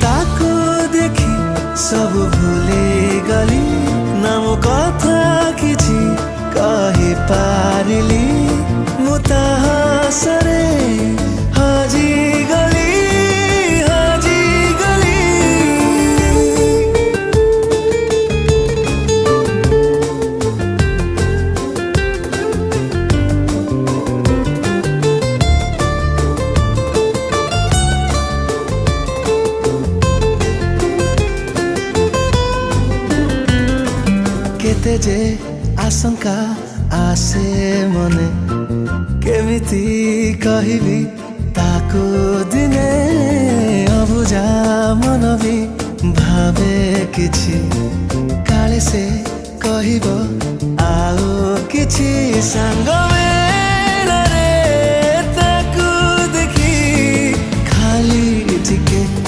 ताको देखी सब भूली गली नाम कथा किछि कहि पारिली मुता हसरे हाजी गली हाजी गली। केते जे आशंका आसे मने केमिति कहिबी ताको दिने अबुझा मन भी भावे किछि काले से कहिबो आओ किछि संग में।